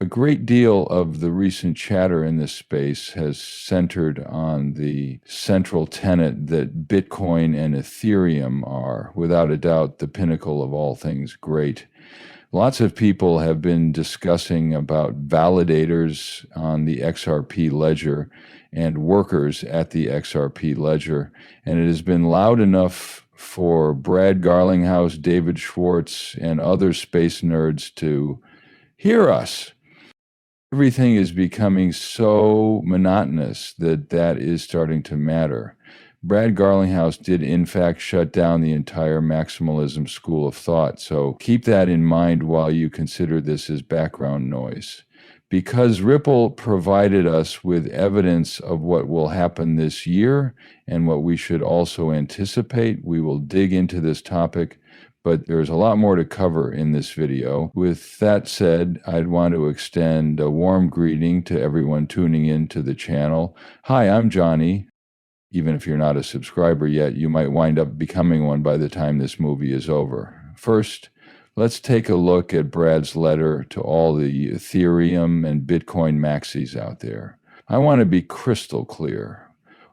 A great deal of the recent chatter in this space has centered on the central tenet that Bitcoin and Ethereum are, without a doubt, the pinnacle of all things great. Lots of people have been discussing about validators on the XRP ledger and workers at the XRP ledger, and it has been loud enough for Brad Garlinghouse, David Schwartz, and other space nerds to hear us. Everything is becoming so monotonous that is starting to matter. Brad Garlinghouse did, in fact, shut down the entire maximalism school of thought, so keep that in mind while you consider this as background noise. Because Ripple provided us with evidence of what will happen this year and what we should also anticipate, we will dig into this topic. But there's a lot more to cover in this video. With that said, I'd want to extend a warm greeting to everyone tuning in to the channel. Hi, I'm Johnny. Even if you're not a subscriber yet, you might wind up becoming one by the time this movie is over. First, let's take a look at Brad's letter to all the Ethereum and Bitcoin maxis out there. I want to be crystal clear.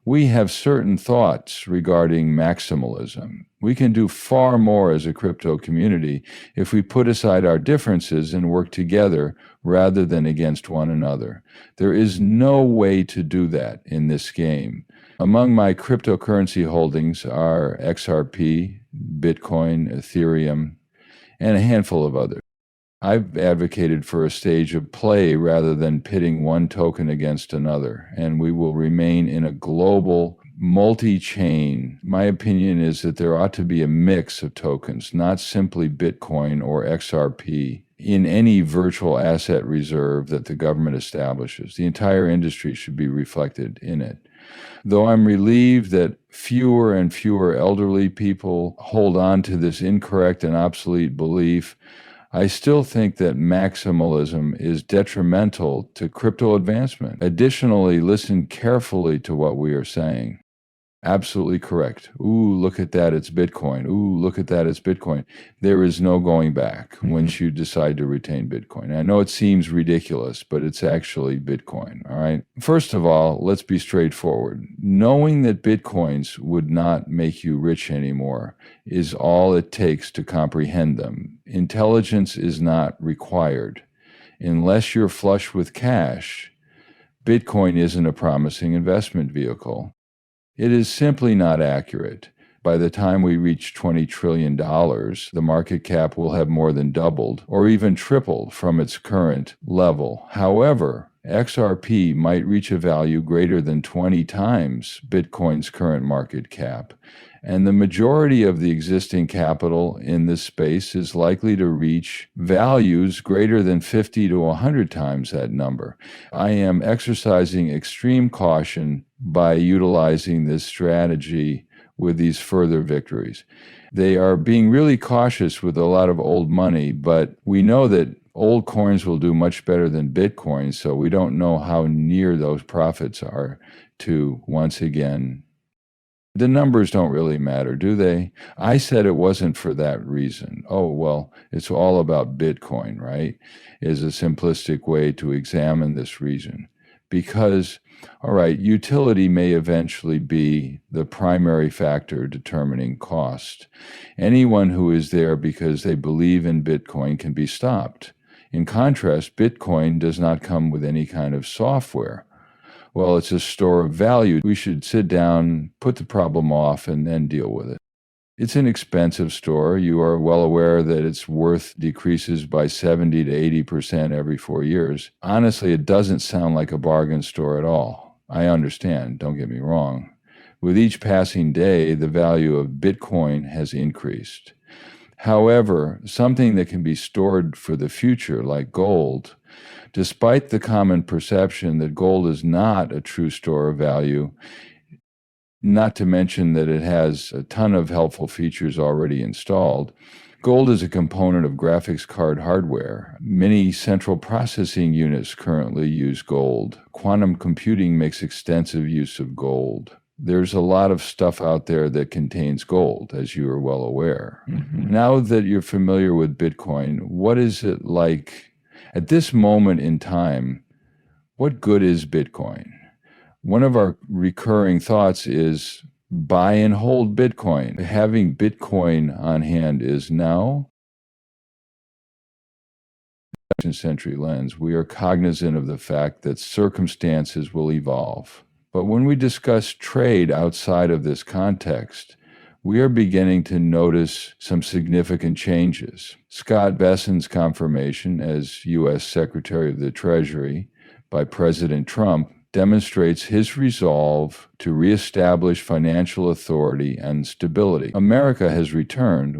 We have certain thoughts regarding maximalism. We can do far more as a crypto community if we put aside our differences and work together rather than against one another. There is no way to do that in this game. Among my cryptocurrency holdings are XRP, Bitcoin, Ethereum, and a handful of others. I've advocated for a stage of play rather than pitting one token against another, and we will remain in a global multi-chain. My opinion is that there ought to be a mix of tokens, not simply Bitcoin or XRP, in any virtual asset reserve that the government establishes. The entire industry should be reflected in it. Though I'm relieved that fewer and fewer elderly people hold on to this incorrect and obsolete belief, I still think that maximalism is detrimental to crypto advancement. Additionally, listen carefully to what we are saying. Absolutely correct. Ooh, look at that, it's Bitcoin. Ooh, look at that, it's Bitcoin. There is no going back once you decide to retain Bitcoin. I know it seems ridiculous, but it's actually Bitcoin, all right? First of all, let's be straightforward. Knowing that Bitcoins would not make you rich anymore is all it takes to comprehend them. Intelligence is not required. Unless you're flush with cash, Bitcoin isn't a promising investment vehicle. It is simply not accurate. By the time we reach $20 trillion, the market cap will have more than doubled or even tripled from its current level. However, XRP might reach a value greater than 20 times Bitcoin's current market cap, and the majority of the existing capital in this space is likely to reach values greater than 50 to 100 times that number. I am exercising extreme caution by utilizing this strategy with these further victories. They are being really cautious with a lot of old money, but we know that old coins will do much better than Bitcoin, so we don't know how near those profits are to, once again, the numbers don't really matter, do they? I said it wasn't for that reason. Oh, well, it's all about Bitcoin, right? Is a simplistic way to examine this reason. Because, all right, utility may eventually be the primary factor determining cost. Anyone who is there because they believe in Bitcoin can be stopped. In contrast, Bitcoin does not come with any kind of software. Well, it's a store of value. We should sit down, put the problem off, and then deal with it. It's an expensive store. You are well aware that its worth decreases by 70 to 80% every 4 years. Honestly, it doesn't sound like a bargain store at all. I understand, don't get me wrong. With each passing day, the value of Bitcoin has increased. However, something that can be stored for the future, like gold, despite the common perception that gold is not a true store of value, not to mention that it has a ton of helpful features already installed, gold is a component of graphics card hardware. Many central processing units currently use gold. Quantum computing makes extensive use of gold. There's a lot of stuff out there that contains gold, as you are well aware. Now that you're familiar with Bitcoin, what is it like? At this moment in time, what good is Bitcoin? One of our recurring thoughts is buy and hold Bitcoin. Having Bitcoin on hand is now. Century lens, we are cognizant of the fact that circumstances will evolve. But when we discuss trade outside of this context, we are beginning to notice some significant changes. Scott Bessent's confirmation as U.S. Secretary of the Treasury by President Trump demonstrates his resolve to reestablish financial authority and stability. America has returned.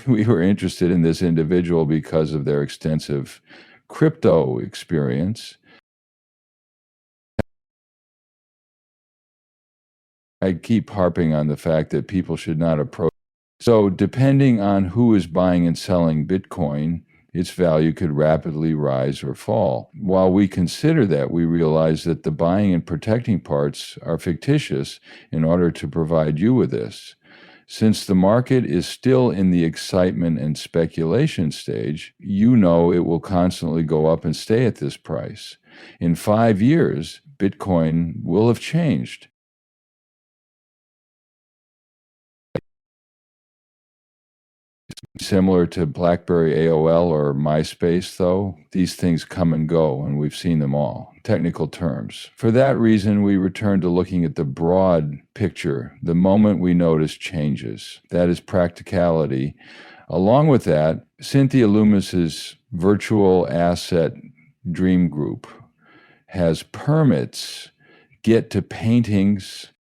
We were interested in this individual because of their extensive crypto experience. I keep harping on the fact that people should not approach. So depending on who is buying and selling Bitcoin, its value could rapidly rise or fall. While we consider that, we realize that the buying and protecting parts are fictitious in order to provide you with this. Since the market is still in the excitement and speculation stage, you know it will constantly go up and stay at this price. In 5 years, Bitcoin will have changed. Similar to BlackBerry AOL or MySpace, though, these things come and go, and we've seen them all. Technical terms. For that reason, we return to looking at the broad picture, the moment we notice changes. That is practicality. Along with that, Cynthia Loomis's virtual asset dream group has permits get to paintings